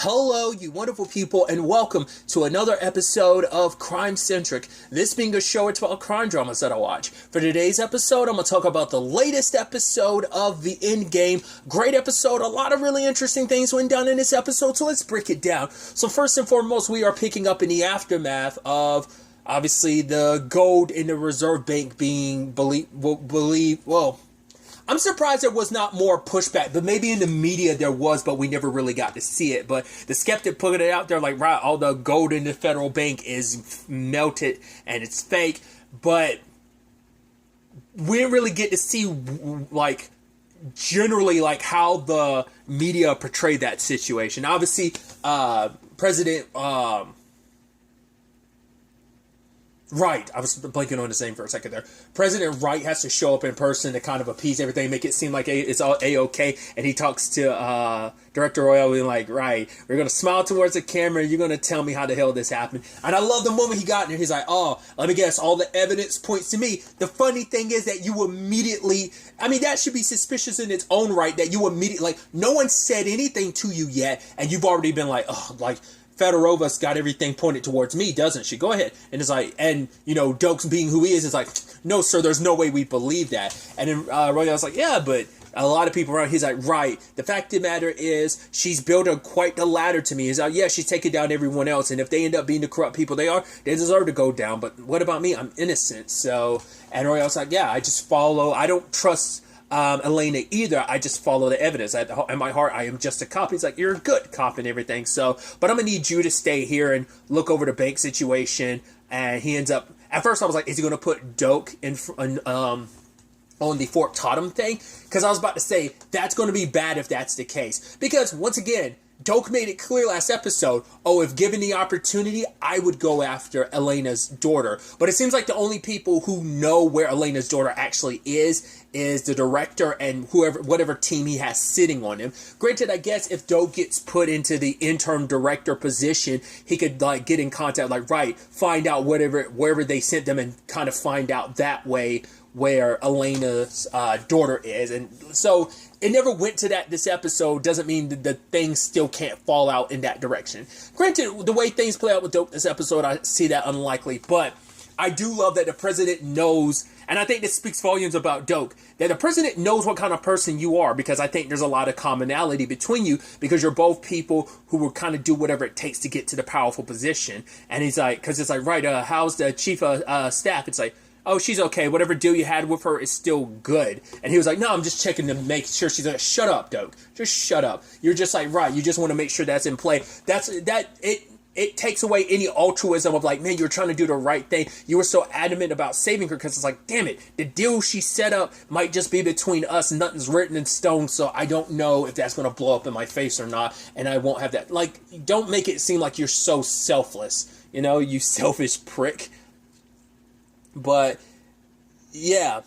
Hello, you wonderful people, and welcome to another episode of Crime Centric. This being a show it's about crime dramas that I watch. For today's episode, I'm going to talk about the latest episode of the Endgame. Great episode. A lot of really interesting things went down in this episode, so let's break it down. So first and foremost, we are picking up in the aftermath of, obviously, the gold in the reserve bank being I'm surprised there was not more pushback, but maybe in the media there was, but we never really got to see it. But the skeptic put it out there like, right, all the gold in the federal bank is melted and it's fake. But we didn't really get to see, like, generally, like, how the media portrayed that situation. Obviously, President, Wright, I was blanking on his name for a second there. President Wright has to show up in person to kind of appease everything, make it seem like it's all A-okay. And he talks to Director Owen like, right, we're going to smile towards the camera. You're going to tell me how the hell this happened. And I love the moment he got in there. He's like, oh, let me guess, all the evidence points to me. The funny thing is that you immediately, I mean, that should be suspicious in its own right, that you immediately, like, no one said anything to you yet. And you've already been like, oh, like, Fedorovas got everything pointed towards me, doesn't she? Go ahead. And it's like, and, you know, Dokes being who he is like, no, sir, there's no way we believe that. And then Roy was like, yeah, but a lot of people around, he's like, right, the fact of the matter is she's built quite the ladder to me. He's like, yeah, she's taking down everyone else. And if they end up being the corrupt people they are, they deserve to go down. But what about me? I'm innocent. So, and Roy was like, yeah, I just follow. I don't trust Elena either. I just follow the evidence. In my heart, I am just a cop. He's like, you're a good cop and everything. So, but I'm gonna need you to stay here and look over the bank situation. And he ends up. At first, I was like, is he gonna put Doak on the Fort Totem thing? Because I was about to say that's going to be bad if that's the case. Because once again, Doak made it clear last episode, oh, if given the opportunity, I would go after Elena's daughter. But it seems like the only people who know where Elena's daughter actually is the director and whatever team he has sitting on him. Granted, I guess if Doak gets put into the interim director position, he could like get in contact, like, right, find out wherever they sent them and kind of find out that way where Elena's daughter is. And so it never went to that this episode. Doesn't mean that the things still can't fall out in that direction. Granted, the way things play out with Doak this episode, I see that unlikely. But I do love that the president knows, and I think this speaks volumes about Doak, that the president knows what kind of person you are, because I think there's a lot of commonality between you, because you're both people who will kind of do whatever it takes to get to the powerful position. And he's like, because it's like, right, how's the chief of staff? It's like, oh, she's okay. Whatever deal you had with her is still good. And he was like, no, I'm just checking to make sure she's like, shut up, Doak. Just shut up. You're just like, right. You just want to make sure that's in play. It takes away any altruism of like, man, you're trying to do the right thing. You were so adamant about saving her because it's like, damn it, the deal she set up might just be between us. Nothing's written in stone, so I don't know if that's going to blow up in my face or not, and I won't have that. Like, don't make it seem like you're so selfless, you know, you selfish prick. But, yeah,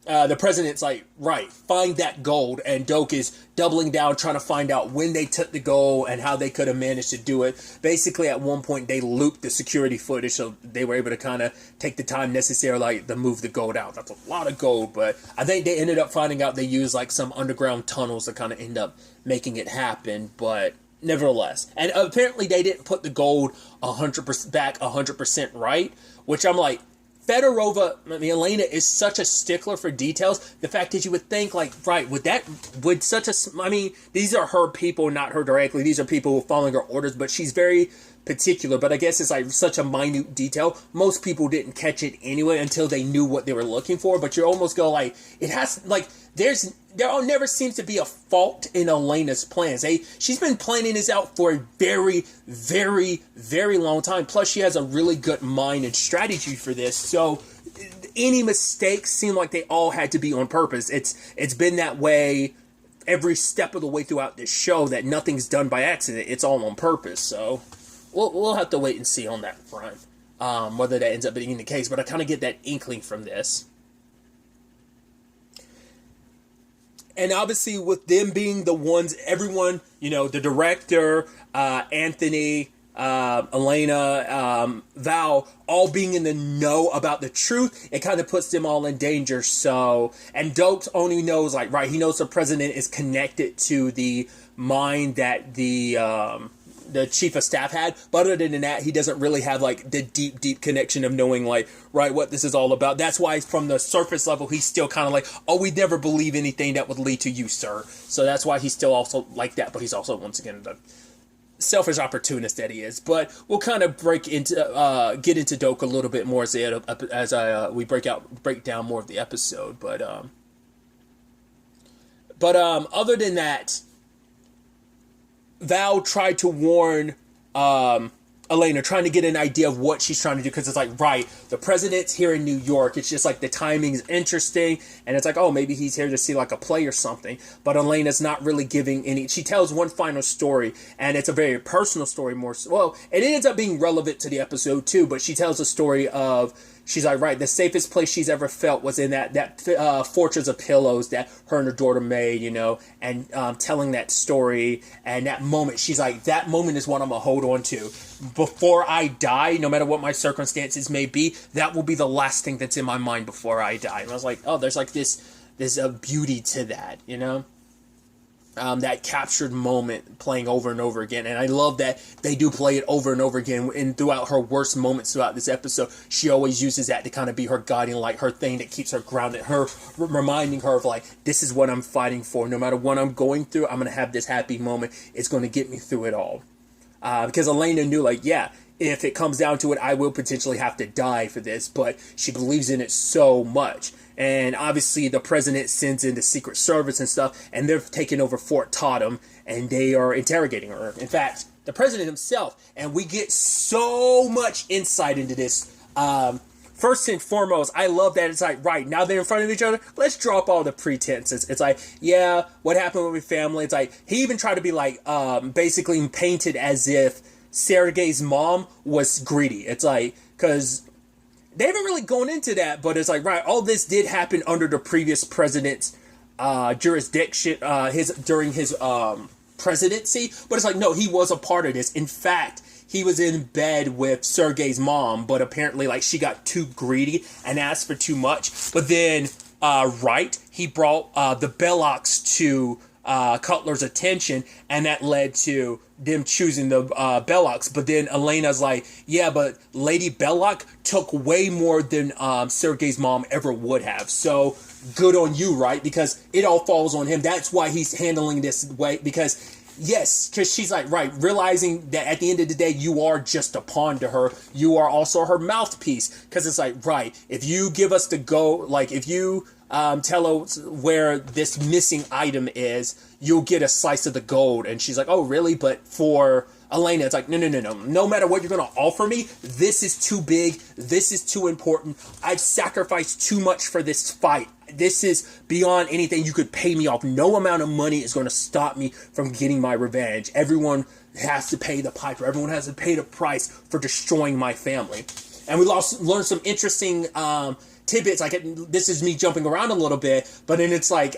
the president's like, right, find that gold, and Doak is doubling down, trying to find out when they took the gold and how they could have managed to do it. Basically, at one point, they looped the security footage, so they were able to kind of take the time necessary, like, to move the gold out. That's a lot of gold, but I think they ended up finding out they used, like, some underground tunnels to kind of end up making it happen, but nevertheless. And apparently, they didn't put the gold 100% back 100% right, which I'm like, Fedorova, I mean, Elena is such a stickler for details. The fact that you would think, like, right, I mean, these are her people, not her directly. These are people who are following her orders, but she's very particular. But I guess it's like such a minute detail. Most people didn't catch it anyway until they knew what they were looking for. But you almost go like, it has, like, there never seems to be a fault in Elena's plans. She's been planning this out for a very, very, very long time. Plus, she has a really good mind and strategy for this. So, any mistakes seem like they all had to be on purpose. It's been that way every step of the way throughout this show, that nothing's done by accident. It's all on purpose. So, we'll have to wait and see on that front, whether that ends up being the case. But I kind of get that inkling from this. And obviously, with them being the ones, everyone, you know, the director, Anthony, Elena, Val, all being in the know about the truth, it kind of puts them all in danger. So, and Dokes only knows, like, right, he knows the president is connected to the mind that the chief of staff had, but other than that, he doesn't really have, like, the deep connection of knowing, like, right, what this is all about. That's why from the surface level, he's still kind of like, oh, we'd never believe anything that would lead to you, sir. So that's why he's still also like that, but he's also, once again, the selfish opportunist that he is. But we'll kind of get into Doke a little bit more as we break down more of the episode. But other than that, Val tried to warn Elena, trying to get an idea of what she's trying to do, because it's like, right, the president's here in New York. It's just like the timing's interesting, and it's like, oh, maybe he's here to see like a play or something. But Elena's not really giving any. She tells one final story, and it's a very personal story. Well, it ends up being relevant to the episode too. But she tells a story of. She's like, right, the safest place she's ever felt was in that fortress of pillows that her and her daughter made, you know, and telling that story and that moment. She's like, that moment is what I'm going to hold on to. Before I die, no matter what my circumstances may be, that will be the last thing that's in my mind before I die. And I was like, oh, there's like this beauty to that, you know? That captured moment playing over and over again. And I love that they do play it over and over again. And throughout her worst moments throughout this episode, she always uses that to kind of be her guiding light, her thing that keeps her grounded, her reminding her of like, this is what I'm fighting for. No matter what I'm going through, I'm going to have this happy moment. It's going to get me through it all. Because Elena knew, like, yeah, if it comes down to it, I will potentially have to die for this. But she believes in it so much. And obviously the president sends in the Secret Service and stuff, and they're taking over Fort Totem, and they are interrogating her. In fact, the president himself, and we get so much insight into this. First and foremost, I love that it's like, right, now they're in front of each other, let's drop all the pretenses. It's like, yeah, what happened with my family? It's like, he even tried to be like, basically painted as if Sergei's mom was greedy. It's like, because they haven't really gone into that, but it's like, right, all this did happen under the previous president's jurisdiction, during his presidency. But it's like, no, he was a part of this. In fact, he was in bed with Sergei's mom, but apparently, like, she got too greedy and asked for too much. But then, Wright, he brought the Bellocks to Cutler's attention, and that led to them choosing the Bellocks. But then Elena's like, yeah, but Lady Bellock took way more than Sergei's mom ever would have. So good on you, right? Because it all falls on him. That's why he's handling this way. Because yes, because she's like, right, realizing that at the end of the day, you are just a pawn to her. You are also her mouthpiece. Because it's like, right, if you give us the go, like if you tell us where this missing item is, you'll get a slice of the gold. And she's like, oh, really? But for Elena, it's like, no. No matter what you're going to offer me, this is too big. This is too important. I've sacrificed too much for this fight. This is beyond anything you could pay me off. No amount of money is going to stop me from getting my revenge. Everyone has to pay the piper. Everyone has to pay the price for destroying my family. And we learned some interesting tidbits. Like, this is me jumping around a little bit, but then it's like,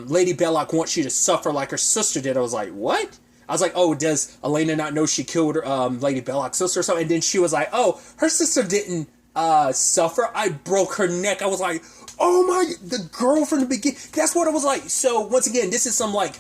Lady Bellock wants you to suffer like her sister did. I was like, what? I was like, oh, does Elena not know she killed Lady Bellock's sister or something? And then she was like, oh, her sister didn't suffer. I broke her neck. I was like, oh my, the girl from the beginning. That's what it was like. So once again, this is some like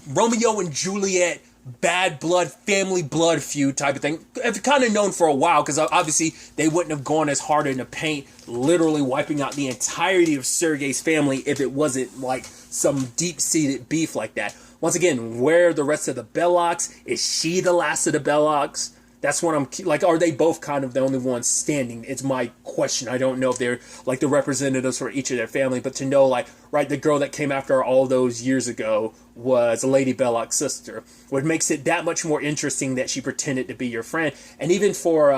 Romeo and Juliet bad blood, family blood feud type of thing. I've kind of known for a while, because obviously they wouldn't have gone as hard in the paint, literally wiping out the entirety of Sergei's family if it wasn't like some deep-seated beef like that. Once again, where are the rest of the Bellocks? Is she the last of the Bellocks? That's what I'm like. Are they both kind of the only ones standing? It's my question. I don't know if they're like the representatives for each of their family, but to know, like, right, the girl that came after her all those years ago was Lady Bellock's sister, which makes it that much more interesting that she pretended to be your friend. And even for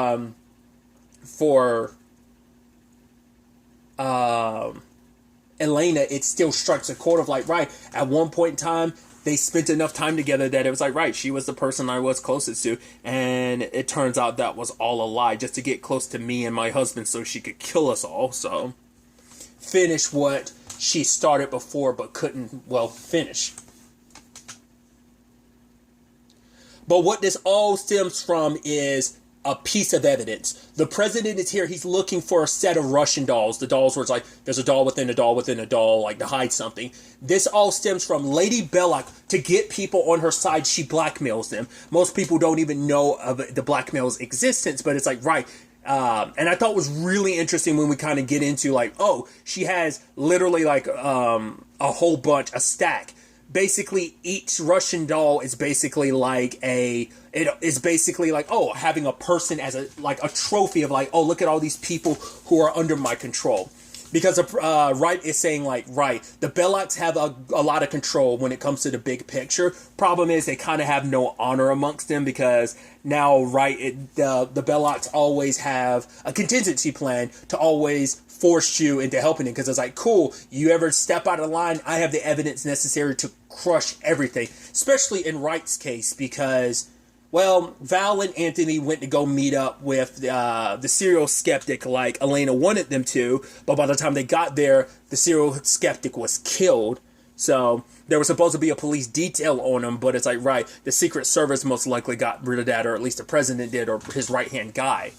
Elena, it still strikes a chord of like, right, at one point in time, they spent enough time together that it was like, right, she was the person I was closest to, and it turns out that was all a lie, just to get close to me and my husband so she could kill us all. So finish what she started before but couldn't, well, finish. But what this all stems from is a piece of evidence. The president is here. He's looking for a set of Russian dolls. The dolls where it's like there's a doll within a doll within a doll, like to hide something. This all stems from Lady Bellock. To get people on her side, she blackmails them. Most people don't even know of the blackmail's existence, but it's like, right. And I thought it was really interesting when we kind of get into like, oh, she has literally like a whole bunch, a stack. Basically, each Russian doll is basically like it is basically like, oh, having a person as a trophy of like, oh, look at all these people who are under my control. Because Wright is saying like, right, the Bellocks have a lot of control when it comes to the big picture. Problem is they kind of have no honor amongst them because now, right, the Bellocks always have a contingency plan to always force you into helping it, because it's like, cool, you ever step out of line, I have the evidence necessary to crush everything. Especially in Wright's case, because, well, Val and Anthony went to go meet up with the serial skeptic like Elena wanted them to, but by the time they got there, the serial skeptic was killed. So there was supposed to be a police detail on him, but it's like, right, the Secret Service most likely got rid of that, or at least the president did, or his right-hand guy.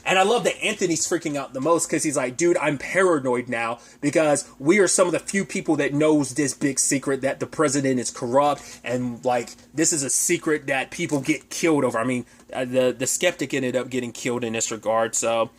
And I love that Anthony's freaking out the most because he's like, dude, I'm paranoid now because we are some of the few people that knows this big secret that the president is corrupt. And like, this is a secret that people get killed over. I mean, the skeptic ended up getting killed in this regard. So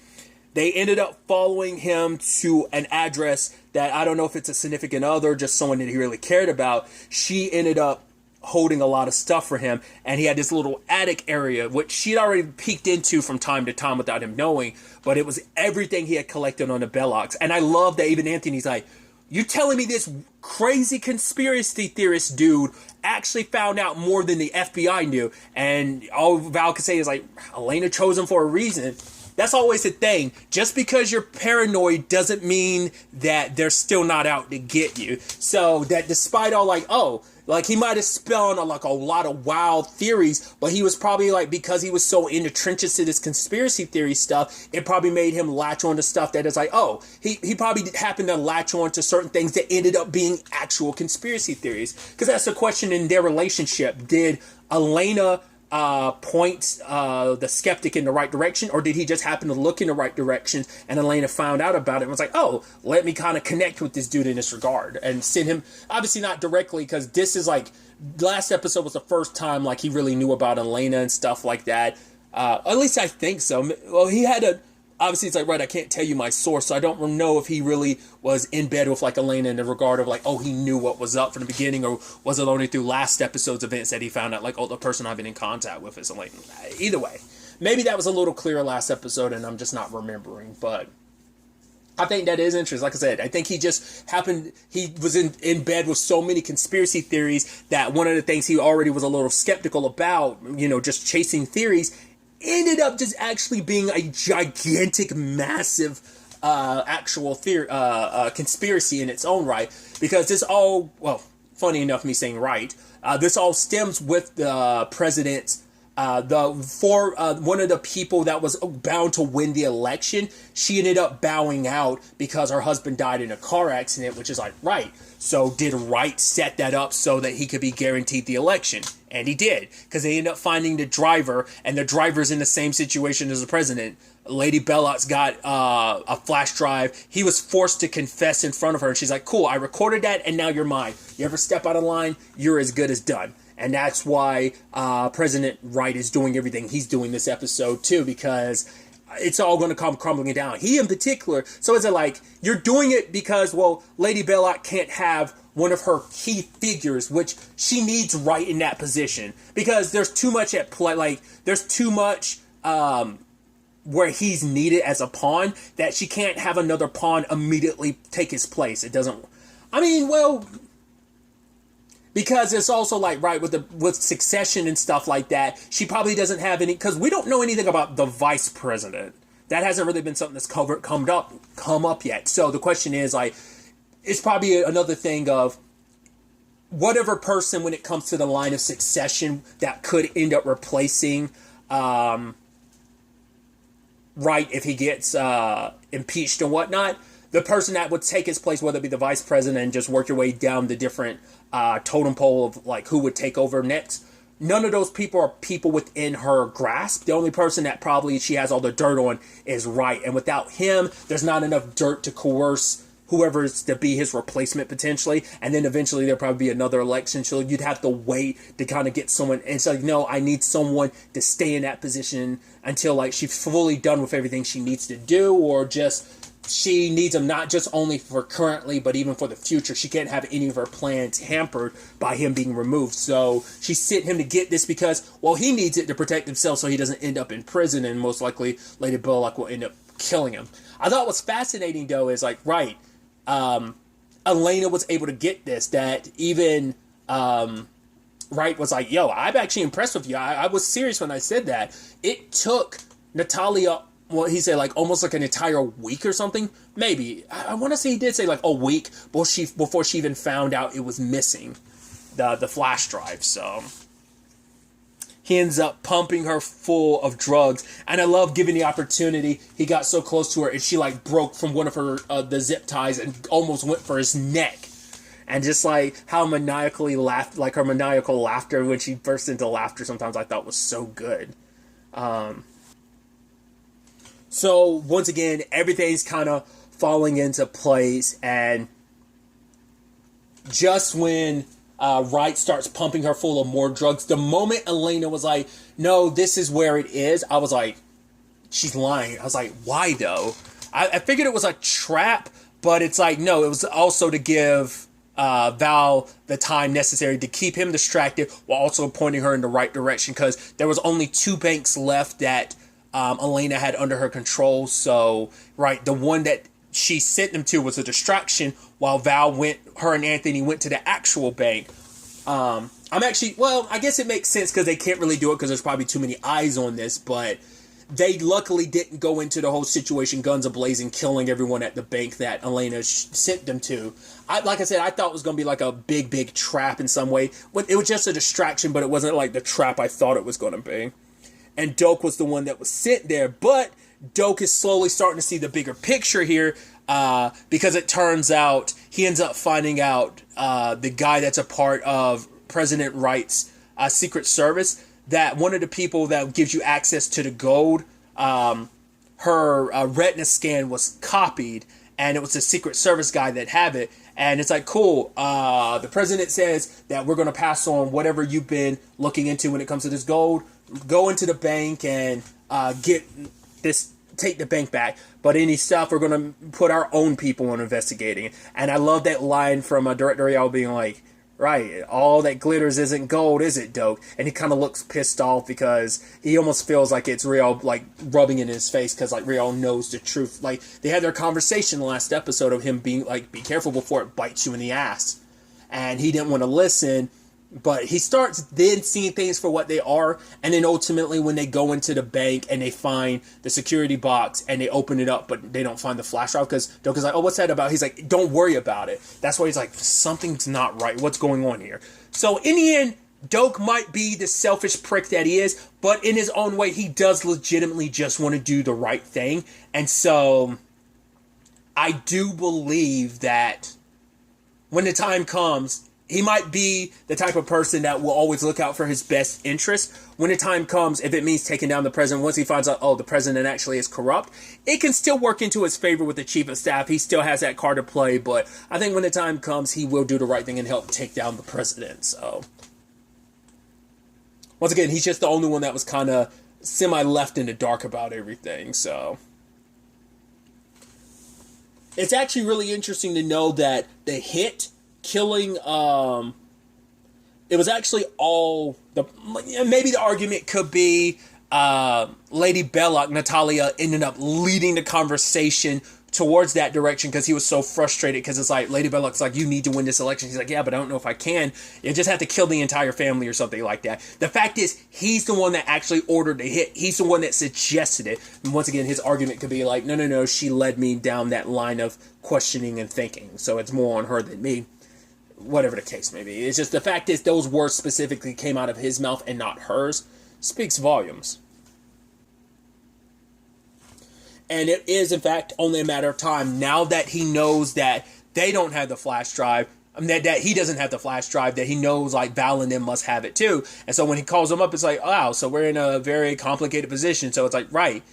they ended up following him to an address that I don't know if it's a significant other, just someone that he really cared about. She ended up holding a lot of stuff for him, and he had this little attic area which she'd already peeked into from time to time without him knowing, but it was everything he had collected on the Bellocks. And I love that even Anthony's like, you telling me this crazy conspiracy theorist dude actually found out more than the FBI knew? And all Val could say is like, Elena chose him for a reason. That's always the thing. Just because you're paranoid doesn't mean that they're still not out to get you. So that despite all like, oh, like he might have spun on like a lot of wild theories, but he was probably like, because he was so in the trenches to this conspiracy theory stuff, it probably made him latch on to stuff that is like, oh, he probably happened to latch on to certain things that ended up being actual conspiracy theories. Because that's the question in their relationship. Did Elena point the skeptic in the right direction, or did he just happen to look in the right direction and Elena found out about it and was like, oh, let me kind of connect with this dude in this regard and send him, obviously not directly, because this is like, last episode was the first time like he really knew about Elena and stuff like that, at least I think so. Well, he had a, obviously it's like, right, I can't tell you my source, so I don't know if he really was in bed with like Elena in the regard of like, oh, he knew what was up from the beginning, or was it only through last episode's events that he found out like, oh, the person I've been in contact with is Elena. Either way, maybe that was a little clearer last episode and I'm just not remembering, but I think that is interesting. Like I said, I think he just happened, he was in bed with so many conspiracy theories that one of the things he already was a little skeptical about, you know, just chasing theories, ended up just actually being a gigantic, massive, actual theory, conspiracy in its own right. Because this all, well, funny enough, me saying right, this all stems with the president's, one of the people that was bound to win the election, she ended up bowing out because her husband died in a car accident, which is like, right. So did Wright set that up so that he could be guaranteed the election? And he did, because they ended up finding the driver, and the driver's in the same situation as the president. Lady Bellock's got a flash drive. He was forced to confess in front of her, and she's like, cool, I recorded that, and now you're mine. You ever step out of line, you're as good as done. And that's why President Wright is doing everything he's doing this episode, too, because it's all going to come crumbling down. He in particular, so is it like, you're doing it because, well, Lady Bellock can't have one of her key figures, which she needs Wright in that position. Because there's too much at play, like, there's too much where he's needed as a pawn, that she can't have another pawn immediately take his place. It doesn't, I mean, well, because it's also like, right, with succession and stuff like that, she probably doesn't have any, because we don't know anything about the vice president. That hasn't really been something that's come up yet. So the question is, like, it's probably another thing of whatever person, when it comes to the line of succession, that could end up replacing Wright if he gets impeached and whatnot. The person that would take his place, whether it be the vice president, and just work your way down the different totem pole of like who would take over next, none of those people are people within her grasp. The only person that probably she has all the dirt on is Wright. And without him, there's not enough dirt to coerce whoever's to be his replacement potentially. And then eventually there'll probably be another election. So you'd have to wait to kind of get someone. And so, no, I need someone to stay in that position until like she's fully done with everything she needs to do, or just she needs him not just only for currently, but even for the future. She can't have any of her plans hampered by him being removed. So she sent him to get this because, well, he needs it to protect himself so he doesn't end up in prison, and most likely Lady Bellock will end up killing him. I thought what's fascinating, though, is like, right, Elena was able to get this, that even Wright was like, yo, I'm actually impressed with you. I was serious when I said that. It took Natalia, well, he said like almost like an entire week or something. Maybe. I want to say he did say like a week before she even found out it was missing, the flash drive. So he ends up pumping her full of drugs. And I love giving the opportunity. He got so close to her and she like broke from one of her the zip ties and almost went for his neck. And just like how maniacally laughed, like her maniacal laughter when she burst into laughter sometimes I thought was so good. So once again, everything's kind of falling into place, and just when Wright starts pumping her full of more drugs, the moment Elena was like, no, this is where it is, I was like, she's lying. I was like, why though? I figured it was a trap, but it's like, no, it was also to give Val the time necessary to keep him distracted while also pointing her in the right direction, because there was only 2 banks left that Elena had under her control. So, right, the one that she sent them to was a distraction, while her and Anthony went to the actual bank. I'm actually, well, I guess it makes sense because they can't really do it because there's probably too many eyes on this, but they luckily didn't go into the whole situation guns a-blazing, killing everyone at the bank that Elena sent them to. Like I said, I thought it was going to be like a big trap in some way. It was just a distraction, but it wasn't like the trap I thought it was going to be. And Doak was the one that was sent there. But Doak is slowly starting to see the bigger picture here, because it turns out he ends up finding out the guy that's a part of President Wright's Secret Service, that one of the people that gives you access to the gold, her retina scan was copied, and it was the Secret Service guy that had it. And it's like, cool, the president says that we're going to pass on whatever you've been looking into when it comes to this gold. Go into the bank and take the bank back. But any stuff, we're going to put our own people on investigating it. And I love that line from Director Rial being like, right, all that glitters isn't gold, is it, Doak? And he kind of looks pissed off because he almost feels like it's Rial, like, rubbing it in his face because, like, Rial knows the truth. Like, they had their conversation in the last episode of him being, like, be careful before it bites you in the ass. And he didn't want to listen. But he starts then seeing things for what they are, and then ultimately when they go into the bank and they find the security box and they open it up, but they don't find the flash drive because Doak is like, oh, what's that about? He's like, don't worry about it. That's why he's like, something's not right. What's going on here? So in the end, Doak might be the selfish prick that he is, but in his own way, he does legitimately just want to do the right thing. And so I do believe that when the time comes, he might be the type of person that will always look out for his best interest. When the time comes, if it means taking down the president, once he finds out, oh, the president actually is corrupt, it can still work into his favor with the chief of staff. He still has that card to play, but I think when the time comes, he will do the right thing and help take down the president. So, once again, he's just the only one that was kind of semi-left in the dark about everything, so. It's actually really interesting to know that the hit killing, it was actually all the, maybe the argument could be Lady Bellock, Natalia, ended up leading the conversation towards that direction because he was so frustrated because it's like, Lady Bellock's like, you need to win this election. He's like, yeah, but I don't know if I can. You just have to kill the entire family or something like that. The fact is, he's the one that actually ordered the hit. He's the one that suggested it. And once again, his argument could be like, no, she led me down that line of questioning and thinking. So it's more on her than me. Whatever the case may be. It's just the fact is those words specifically came out of his mouth and not hers. Speaks volumes. And it is, in fact, only a matter of time. Now that he knows that they don't have the flash drive, I mean, that he doesn't have the flash drive, that he knows like Val and them must have it too. And so when he calls them up, it's like, wow, so we're in a very complicated position. So it's like, right,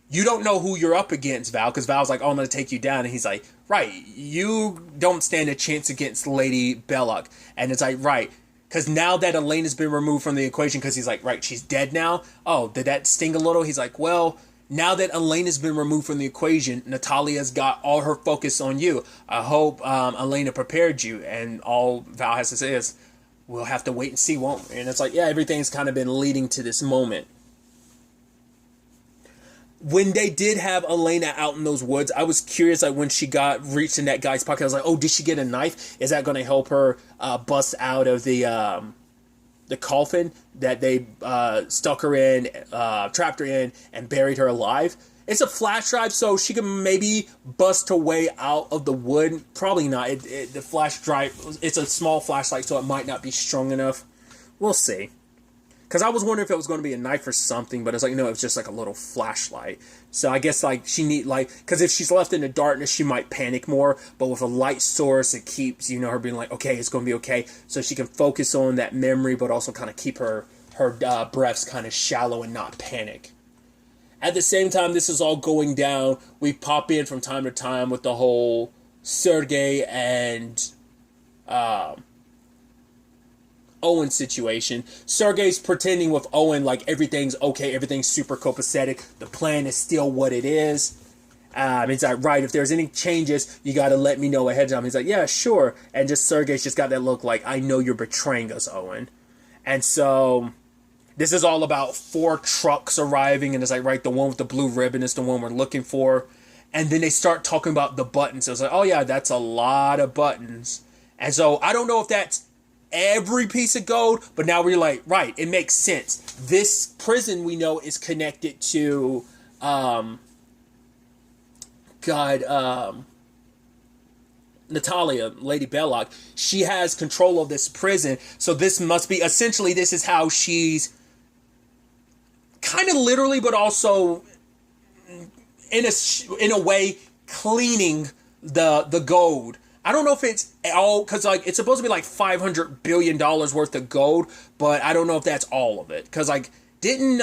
you don't know who you're up against, Val, because Val's like, oh, I'm going to take you down. And he's like, right, you don't stand a chance against Lady Bellock. And it's like, right, because now that Elena's been removed from the equation, because he's like, right, she's dead now. Oh, did that sting a little? He's like, well, now that Elena's been removed from the equation, Natalia's got all her focus on you. I hope Elena prepared you. And all Val has to say is, we'll have to wait and see, won't we? And it's like, yeah, everything's kind of been leading to this moment. When they did have Elena out in those woods, I was curious, like when she reached in that guy's pocket, I was like, oh, did she get a knife? Is that going to help her bust out of the coffin that they stuck her in, trapped her in, and buried her alive? It's a flash drive, so she can maybe bust her way out of the wood. Probably not. The flash drive, it's a small flashlight, so it might not be strong enough. We'll see. Because I was wondering if it was going to be a knife or something, but it's like, no, it was just like a little flashlight. So I guess like she need because if she's left in the darkness, she might panic more. But with a light source, it keeps, her being like, okay, it's going to be okay. So she can focus on that memory, but also kind of keep her breaths kind of shallow and not panic. At the same time, this is all going down. We pop in from time to time with the whole Sergey and Owen situation. Sergey's pretending with Owen like everything's okay, everything's super copacetic, the plan is still what it is. He's like, right, if there's any changes, you gotta let me know ahead of time. He's like, yeah, sure. And just Sergey's just got that look like, I know you're betraying us, Owen. And so this is all about 4 trucks arriving, and it's like, right, the one with the blue ribbon is the one we're looking for. And then they start talking about the buttons. So it's like, oh yeah, that's a lot of buttons. And so I don't know if that's every piece of gold, but now we're like, right, it makes sense. This prison we know is connected to Natalia, Lady Bellock. She has control of this prison, so this must be, essentially this is how she's kind of literally, but also in a way cleaning the gold. I don't know if it's all, because like it's supposed to be like $500 billion worth of gold, but I don't know if that's all of it. Because like, didn't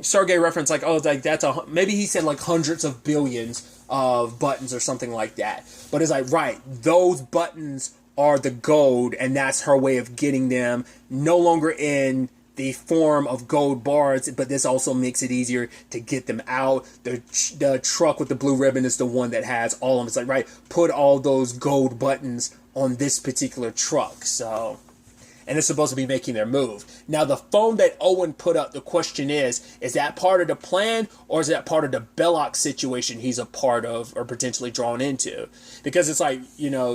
Sergey reference like, oh, like that's maybe he said like hundreds of billions of buttons or something like that. But it's like, right, those buttons are the gold, and that's her way of getting them no longer in the form of gold bars, but this also makes it easier to get them out. The truck with the blue ribbon is the one that has all of them. It's like, right, put all those gold buttons on this particular truck. So, and it's supposed to be making their move. Now, the phone that Owen put up, the question is that part of the plan, or is that part of the Bellock situation he's a part of or potentially drawn into? Because it's like,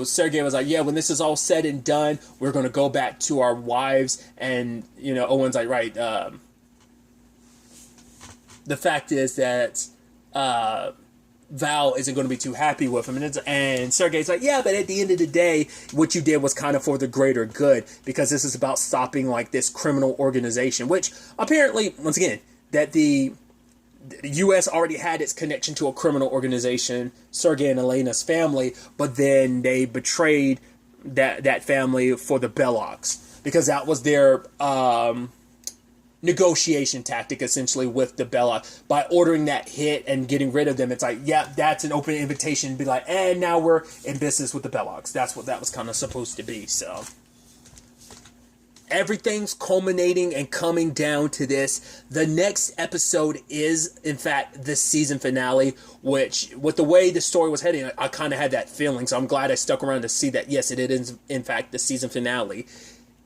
Sergey was like, yeah, when this is all said and done, we're going to go back to our wives. And, Owen's like, right, the fact is that Val isn't going to be too happy with him. And Sergey's like, yeah, but at the end of the day, what you did was kind of for the greater good, because this is about stopping like this criminal organization, which apparently, once again, that the U.S. already had its connection to a criminal organization, Sergey and Elena's family, but then they betrayed that family for the Bellocks, because that was their negotiation tactic essentially with the Bellock. By ordering that hit and getting rid of them, it's like, yeah, that's an open invitation to be like, and now we're in business with the Bellocks. That's what that was kind of supposed to be. So everything's culminating and coming down to this. The next episode is, in fact, the season finale, which, with the way the story was heading, I kind of had that feeling. So I'm glad I stuck around to see that, yes, it is, in fact, the season finale.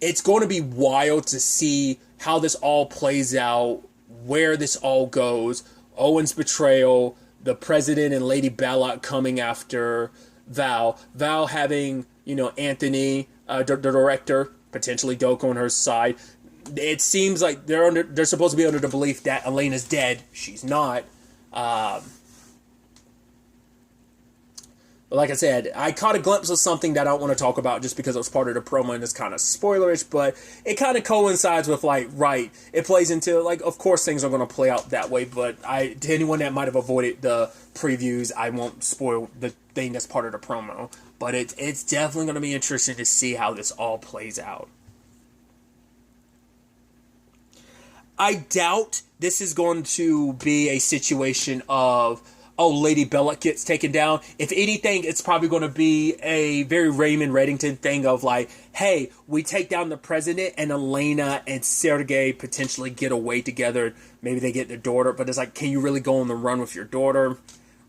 It's going to be wild to see how this all plays out, where this all goes. Owen's betrayal, the president and Lady Bellock coming after Val having, Anthony, the director, potentially Doke on her side. It seems like they're supposed to be under the belief that Elena's dead. She's not. But like I said, I caught a glimpse of something that I don't want to talk about just because it was part of the promo and it's kind of spoilerish, but it kind of coincides with, like, right, it plays into, like, of course things are going to play out that way, but to anyone that might have avoided the previews, I won't spoil the thing that's part of the promo. But it's definitely going to be interesting to see how this all plays out. I doubt this is going to be a situation of, oh, Lady Bellock gets taken down. If anything, it's probably going to be a very Raymond Reddington thing of like, hey, we take down the president and Elena and Sergey potentially get away together. Maybe they get their daughter, but it's like, can you really go on the run with your daughter?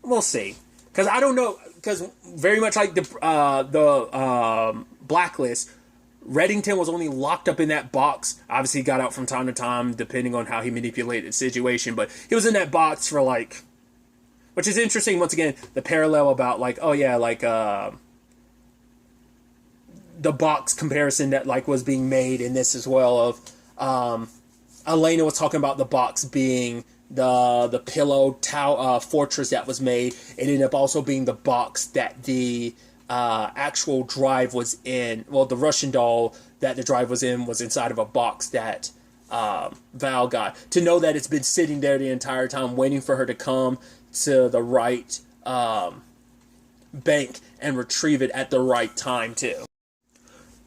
We'll see. Because I don't know, because very much like the Blacklist, Reddington was only locked up in that box. Obviously, he got out from time to time, depending on how he manipulated the situation. But he was in that box for, like... Which is interesting, once again, the parallel about, like, oh, yeah, like, the box comparison that, like, was being made in this as well of... Elena was talking about the box being the pillow tower fortress that was made. It ended up also being the box that the... actual drive was in. Well, the Russian doll that the drive was inside of a box that Val got. To know that it's been sitting there the entire time waiting for her to come to the right bank and retrieve it at the right time too.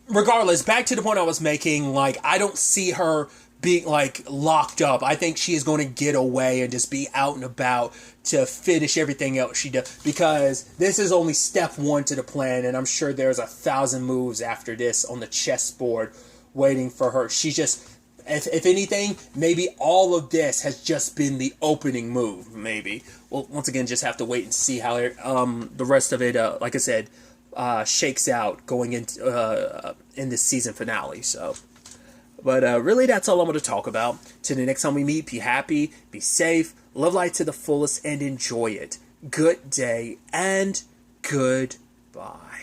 Regardless, back to the point I was making, like, I don't see her being, like, locked up. I think she is going to get away and just be out and about to finish everything else she does. Because this is only step one to the plan, and I'm sure there's 1,000 moves after this on the chessboard waiting for her. She's just, if anything, maybe all of this has just been the opening move, maybe. Well, once again, just have to wait and see how the rest of it, like I said, shakes out going into in this season finale, so... But really, that's all I'm going to talk about. Till the next time we meet, be happy, be safe, live life to the fullest, and enjoy it. Good day, and goodbye.